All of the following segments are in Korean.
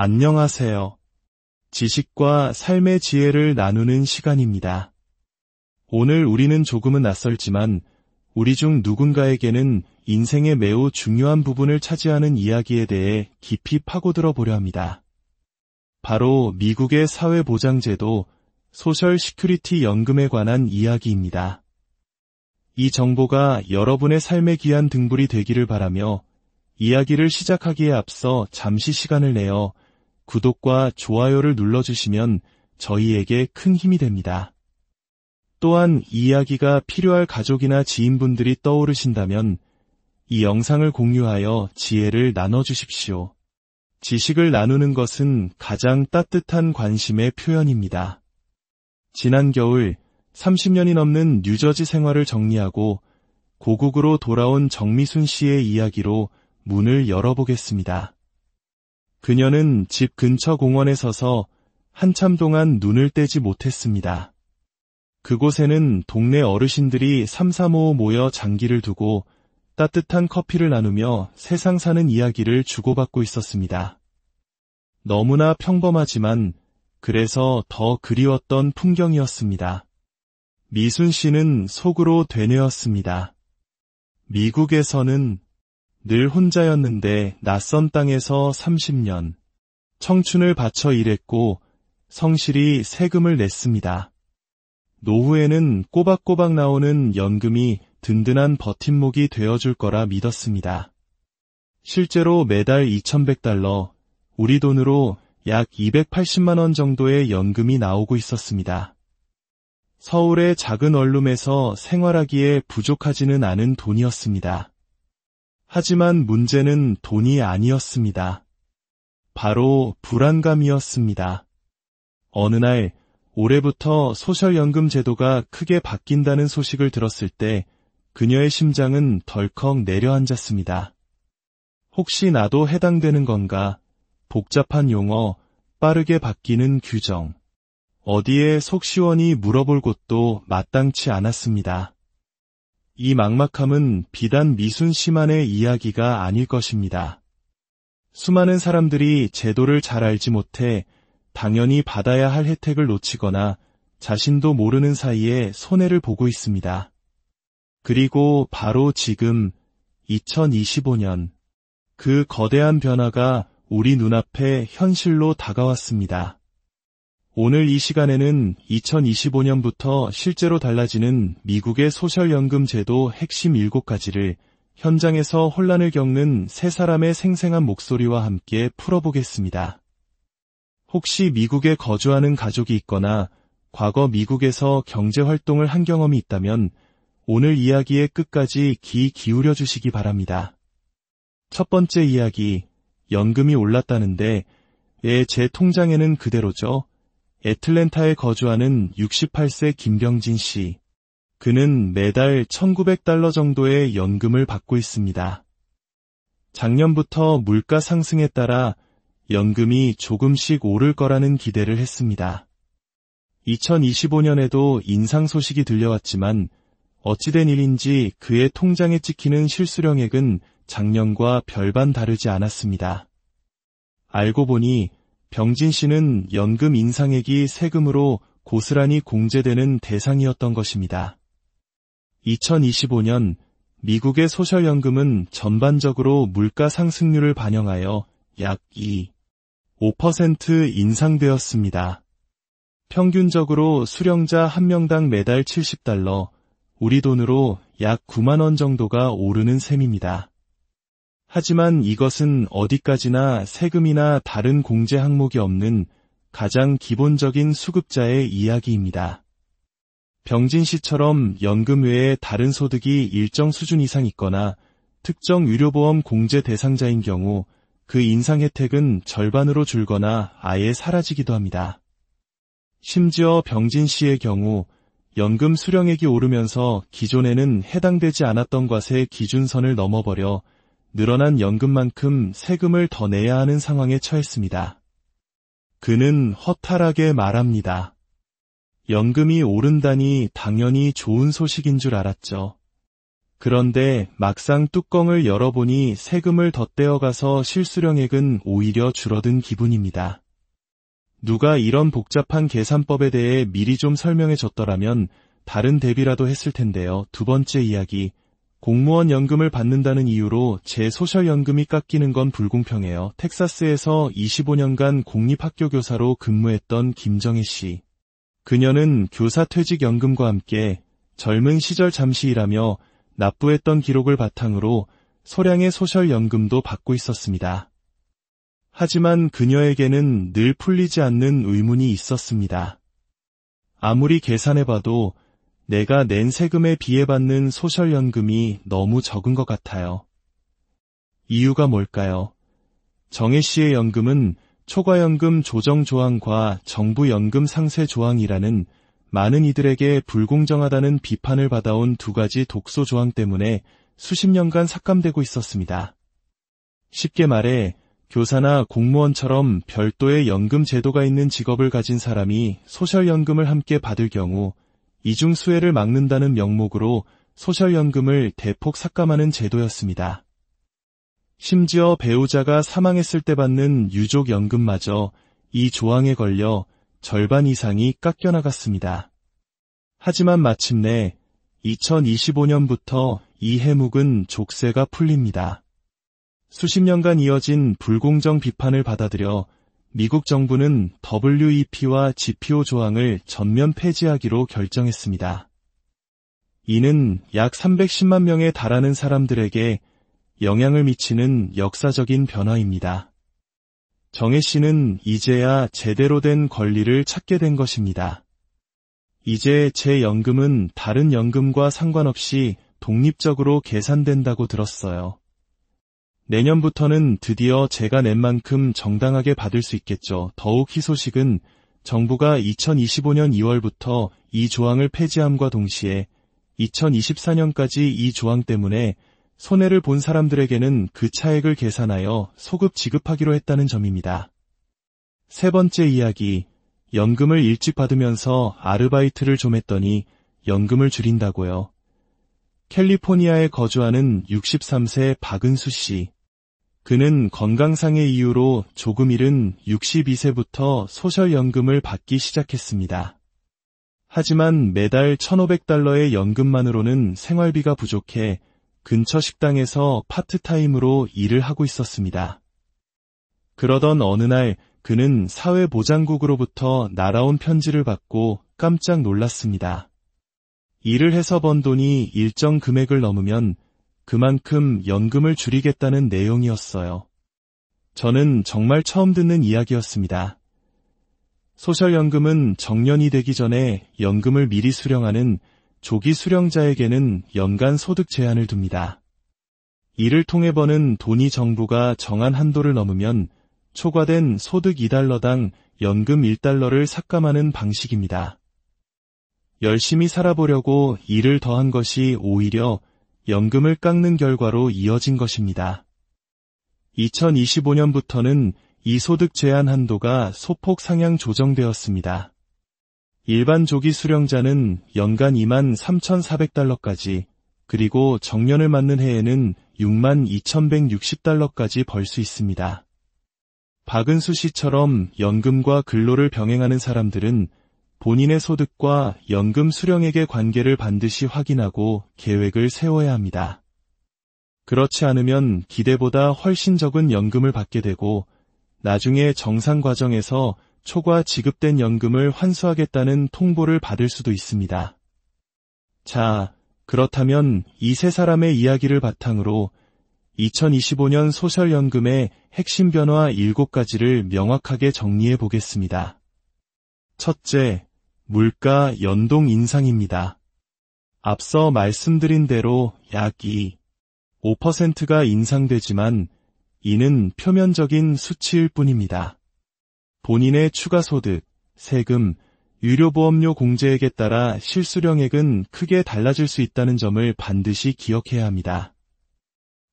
안녕하세요. 지식과 삶의 지혜를 나누는 시간입니다. 오늘 우리는 조금은 낯설지만 우리 중 누군가에게는 인생의 매우 중요한 부분을 차지하는 이야기에 대해 깊이 파고들어 보려 합니다. 바로 미국의 사회보장제도 소셜 시큐리티 연금에 관한 이야기입니다. 이 정보가 여러분의 삶의 귀한 등불이 되기를 바라며 이야기를 시작하기에 앞서 잠시 시간을 내어 구독과 좋아요를 눌러주시면 저희에게 큰 힘이 됩니다. 또한 이 이야기가 필요할 가족이나 지인분들이 떠오르신다면 이 영상을 공유하여 지혜를 나눠주십시오. 지식을 나누는 것은 가장 따뜻한 관심의 표현입니다. 지난 겨울 30년이 넘는 뉴저지 생활을 정리하고 고국으로 돌아온 정미순 씨의 이야기로 문을 열어보겠습니다. 그녀는 집 근처 공원에 서서 한참 동안 눈을 떼지 못했습니다. 그곳에는 동네 어르신들이 삼삼오오 모여 장기를 두고 따뜻한 커피를 나누며 세상 사는 이야기를 주고받고 있었습니다. 너무나 평범하지만 그래서 더 그리웠던 풍경이었습니다. 미순 씨는 속으로 되뇌었습니다. 미국에서는 늘 혼자였는데 낯선 땅에서 30년, 청춘을 바쳐 일했고 성실히 세금을 냈습니다. 노후에는 꼬박꼬박 나오는 연금이 든든한 버팀목이 되어줄 거라 믿었습니다. 실제로 매달 $2,100, 우리 돈으로 약 280만 원 정도의 연금이 나오고 있었습니다. 서울의 작은 원룸에서 생활하기에 부족하지는 않은 돈이었습니다. 하지만 문제는 돈이 아니었습니다. 바로 불안감이었습니다. 어느 날 올해부터 소셜연금 제도가 크게 바뀐다는 소식을 들었을 때 그녀의 심장은 덜컥 내려앉았습니다. 혹시 나도 해당되는 건가? 복잡한 용어, 빠르게 바뀌는 규정. 어디에 속 시원히 물어볼 곳도 마땅치 않았습니다. 이 막막함은 비단 미순 씨만의 이야기가 아닐 것입니다. 수많은 사람들이 제도를 잘 알지 못해 당연히 받아야 할 혜택을 놓치거나 자신도 모르는 사이에 손해를 보고 있습니다. 그리고 바로 지금 2025년 그 거대한 변화가 우리 눈앞에 현실로 다가왔습니다. 오늘 이 시간에는 2025년부터 실제로 달라지는 미국의 소셜연금 제도 핵심 7가지를 현장에서 혼란을 겪는 세 사람의 생생한 목소리와 함께 풀어보겠습니다. 혹시 미국에 거주하는 가족이 있거나 과거 미국에서 경제활동을 한 경험이 있다면 오늘 이야기의 끝까지 귀 기울여 주시기 바랍니다. 첫 번째 이야기, 연금이 올랐다는데 왜 제 통장에는 그대로죠? 애틀랜타에 거주하는 68세 김병진 씨. 그는 매달 $1,900 정도의 연금을 받고 있습니다. 작년부터 물가 상승에 따라 연금이 조금씩 오를 거라는 기대를 했습니다. 2025년에도 인상 소식이 들려왔지만 어찌된 일인지 그의 통장에 찍히는 실수령액은 작년과 별반 다르지 않았습니다. 알고 보니 병진 씨는 연금 인상액이 세금으로 고스란히 공제되는 대상이었던 것입니다. 2025년 미국의 소셜연금은 전반적으로 물가 상승률을 반영하여 약 5% 인상되었습니다. 평균적으로 수령자 한 명당 매달 $70, 우리 돈으로 약 9만 원 정도가 오르는 셈입니다. 하지만 이것은 어디까지나 세금이나 다른 공제 항목이 없는 가장 기본적인 수급자의 이야기입니다. 병진 씨처럼 연금 외에 다른 소득이 일정 수준 이상 있거나 특정 의료보험 공제 대상자인 경우 그 인상 혜택은 절반으로 줄거나 아예 사라지기도 합니다. 심지어 병진 씨의 경우 연금 수령액이 오르면서 기존에는 해당되지 않았던 것의 기준선을 넘어버려 늘어난 연금만큼 세금을 더 내야 하는 상황에 처했습니다. 그는 허탈하게 말합니다. 연금이 오른다니 당연히 좋은 소식인 줄 알았죠. 그런데 막상 뚜껑을 열어보니 세금을 덧대어가서 실수령액은 오히려 줄어든 기분입니다. 누가 이런 복잡한 계산법에 대해 미리 좀 설명해 줬더라면 다른 대비라도 했을 텐데요. 두 번째 이야기. 공무원 연금을 받는다는 이유로 제 소셜연금이 깎이는 건 불공평해요. 텍사스에서 25년간 공립학교 교사로 근무했던 김정혜 씨. 그녀는 교사 퇴직연금과 함께 젊은 시절 잠시 일하며 납부했던 기록을 바탕으로 소량의 소셜연금도 받고 있었습니다. 하지만 그녀에게는 늘 풀리지 않는 의문이 있었습니다. 아무리 계산해봐도 내가 낸 세금에 비해 받는 소셜연금이 너무 적은 것 같아요. 이유가 뭘까요? 정혜 씨의 연금은 초과연금 조정 조항과 정부 연금 상세 조항이라는 많은 이들에게 불공정하다는 비판을 받아온 두 가지 독소 조항 때문에 수십 년간 삭감되고 있었습니다. 쉽게 말해 교사나 공무원처럼 별도의 연금 제도가 있는 직업을 가진 사람이 소셜연금을 함께 받을 경우 이중수혜를 막는다는 명목으로 소셜연금을 대폭 삭감하는 제도였습니다. 심지어 배우자가 사망했을 때 받는 유족연금마저 이 조항에 걸려 절반 이상이 깎여나갔습니다. 하지만 마침내 2025년부터 이 해묵은 족쇄가 풀립니다. 수십 년간 이어진 불공정 비판을 받아들여 미국 정부는 WEP와 GPO 조항을 전면 폐지하기로 결정했습니다. 이는 약 310만 명에 달하는 사람들에게 영향을 미치는 역사적인 변화입니다. 정혜 씨는 이제야 제대로 된 권리를 찾게 된 것입니다. 이제 제 연금은 다른 연금과 상관없이 독립적으로 계산된다고 들었어요. 내년부터는 드디어 제가 낸 만큼 정당하게 받을 수 있겠죠. 더욱 희소식은 정부가 2025년 2월부터 이 조항을 폐지함과 동시에 2024년까지 이 조항 때문에 손해를 본 사람들에게는 그 차액을 계산하여 소급 지급하기로 했다는 점입니다. 세 번째 이야기, 연금을 일찍 받으면서 아르바이트를 좀 했더니 연금을 줄인다고요. 캘리포니아에 거주하는 63세 박은수 씨. 그는 건강상의 이유로 조금 이른 62세부터 소셜연금을 받기 시작했습니다. 하지만 매달 $1,500의 연금만으로는 생활비가 부족해 근처 식당에서 파트타임으로 일을 하고 있었습니다. 그러던 어느 날 그는 사회보장국으로부터 날아온 편지를 받고 깜짝 놀랐습니다. 일을 해서 번 돈이 일정 금액을 넘으면 그만큼 연금을 줄이겠다는 내용이었어요. 저는 정말 처음 듣는 이야기였습니다. 소셜연금은 정년이 되기 전에 연금을 미리 수령하는 조기 수령자에게는 연간 소득 제한을 둡니다. 이를 통해 버는 돈이 정부가 정한 한도를 넘으면 초과된 소득 $2당 연금 $1를 삭감하는 방식입니다. 열심히 살아보려고 일을 더한 것이 오히려 연금을 깎는 결과로 이어진 것입니다. 2025년부터는 이 소득 제한 한도가 소폭 상향 조정되었습니다. 일반 조기 수령자는 연간 $23,400까지, 그리고 정년을 맞는 해에는 $62,160까지 벌 수 있습니다. 박은수 씨처럼 연금과 근로를 병행하는 사람들은 본인의 소득과 연금 수령액의 관계를 반드시 확인하고 계획을 세워야 합니다. 그렇지 않으면 기대보다 훨씬 적은 연금을 받게 되고 나중에 정상 과정에서 초과 지급된 연금을 환수하겠다는 통보를 받을 수도 있습니다. 자, 그렇다면 이 세 사람의 이야기를 바탕으로 2025년 소셜연금의 핵심 변화 7가지를 명확하게 정리해 보겠습니다. 첫째, 물가 연동 인상입니다. 앞서 말씀드린 대로 약 5%가 인상되지만 이는 표면적인 수치일 뿐입니다. 본인의 추가 소득, 세금, 유료보험료 공제액에 따라 실수령액은 크게 달라질 수 있다는 점을 반드시 기억해야 합니다.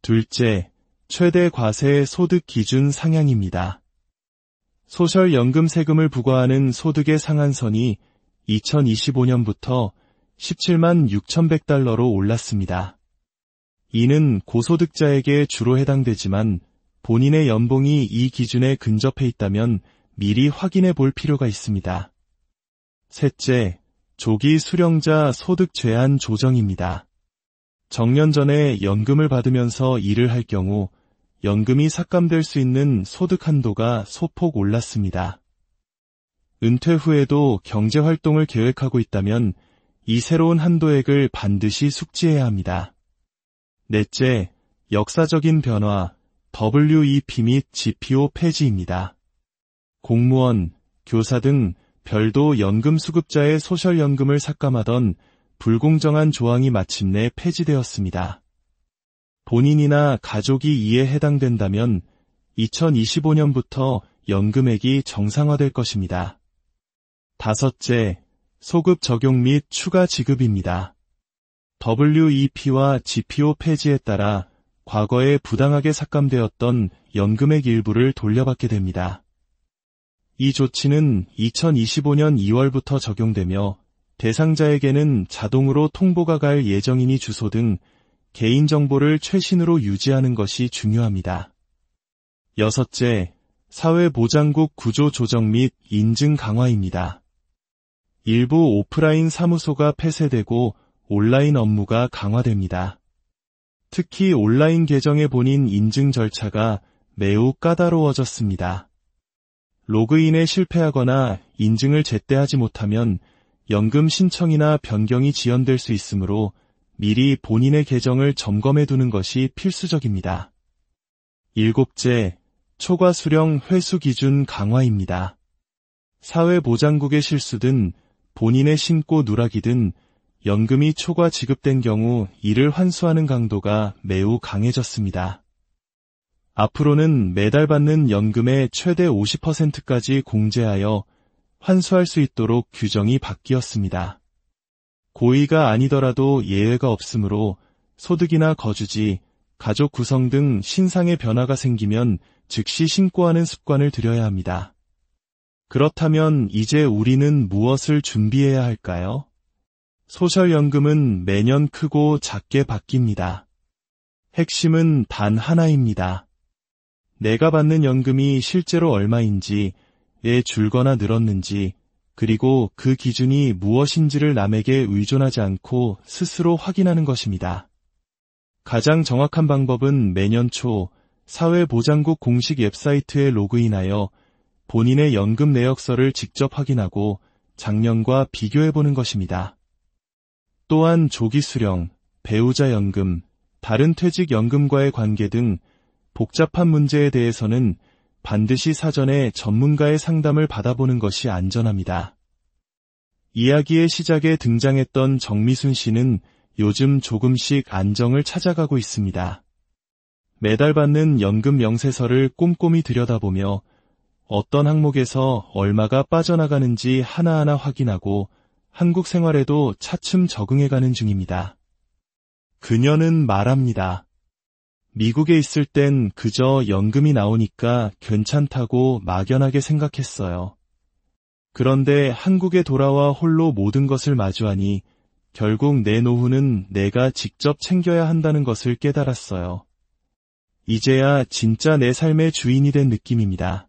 둘째, 최대 과세 소득 기준 상향입니다. 소셜연금 세금을 부과하는 소득의 상한선이 2025년부터 $176,100로 올랐습니다. 이는 고소득자에게 주로 해당되지만 본인의 연봉이 이 기준에 근접해 있다면 미리 확인해 볼 필요가 있습니다. 셋째, 조기 수령자 소득 제한 조정입니다. 정년 전에 연금을 받으면서 일을 할 경우 연금이 삭감될 수 있는 소득 한도가 소폭 올랐습니다. 은퇴 후에도 경제활동을 계획하고 있다면 이 새로운 한도액을 반드시 숙지해야 합니다. 넷째, 역사적인 변화, WEP 및 GPO 폐지입니다. 공무원, 교사 등 별도 연금수급자의 소셜연금을 삭감하던 불공정한 조항이 마침내 폐지되었습니다. 본인이나 가족이 이에 해당된다면 2025년부터 연금액이 정상화될 것입니다. 다섯째, 소급 적용 및 추가 지급입니다. WEP와 GPO 폐지에 따라 과거에 부당하게 삭감되었던 연금액 일부를 돌려받게 됩니다. 이 조치는 2025년 2월부터 적용되며 대상자에게는 자동으로 통보가 갈 예정인이 주소 등 개인정보를 최신으로 유지하는 것이 중요합니다. 여섯째, 사회보장국 구조 조정 및 인증 강화입니다. 일부 오프라인 사무소가 폐쇄되고 온라인 업무가 강화됩니다. 특히 온라인 계정의 본인 인증 절차가 매우 까다로워졌습니다. 로그인에 실패하거나 인증을 제때 하지 못하면 연금 신청이나 변경이 지연될 수 있으므로 미리 본인의 계정을 점검해 두는 것이 필수적입니다. 일곱째, 초과 수령 회수 기준 강화입니다. 사회보장국의 실수든 본인의 신고 누락이든 연금이 초과 지급된 경우 이를 환수하는 강도가 매우 강해졌습니다. 앞으로는 매달 받는 연금의 최대 50%까지 공제하여 환수할 수 있도록 규정이 바뀌었습니다. 고의가 아니더라도 예외가 없으므로 소득이나 거주지, 가족 구성 등 신상의 변화가 생기면 즉시 신고하는 습관을 들여야 합니다. 그렇다면 이제 우리는 무엇을 준비해야 할까요? 소셜연금은 매년 크고 작게 바뀝니다. 핵심은 단 하나입니다. 내가 받는 연금이 실제로 얼마인지에 줄거나 늘었는지, 그리고 그 기준이 무엇인지를 남에게 의존하지 않고 스스로 확인하는 것입니다. 가장 정확한 방법은 매년 초 사회보장국 공식 웹사이트에 로그인하여 본인의 연금 내역서를 직접 확인하고 작년과 비교해보는 것입니다. 또한 조기 수령, 배우자 연금, 다른 퇴직연금과의 관계 등 복잡한 문제에 대해서는 반드시 사전에 전문가의 상담을 받아보는 것이 안전합니다. 이야기의 시작에 등장했던 정미순 씨는 요즘 조금씩 안정을 찾아가고 있습니다. 매달 받는 연금 명세서를 꼼꼼히 들여다보며 어떤 항목에서 얼마가 빠져나가는지 하나하나 확인하고 한국 생활에도 차츰 적응해가는 중입니다. 그녀는 말합니다. 미국에 있을 땐 그저 연금이 나오니까 괜찮다고 막연하게 생각했어요. 그런데 한국에 돌아와 홀로 모든 것을 마주하니 결국 내 노후는 내가 직접 챙겨야 한다는 것을 깨달았어요. 이제야 진짜 내 삶의 주인이 된 느낌입니다.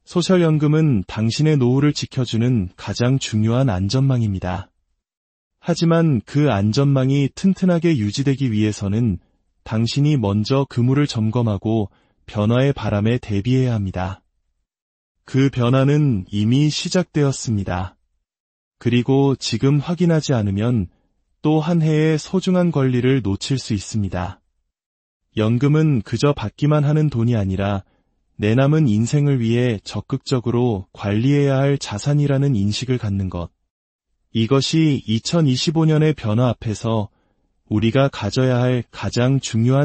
소셜연금은 당신의 노후를 지켜주는 가장 중요한 안전망입니다. 하지만 그 안전망이 튼튼하게 유지되기 위해서는 당신이 먼저 그물을 점검하고 변화의 바람에 대비해야 합니다. 그 변화는 이미 시작되었습니다. 그리고 지금 확인하지 않으면 또 한 해의 소중한 권리를 놓칠 수 있습니다. 연금은 그저 받기만 하는 돈이 아니라 내 남은 인생을 위해 적극적으로 관리해야 할 자산이라는 인식을 갖는 것. 이것이 2025년의 변화 앞에서 우리가 가져야 할 가장 중요한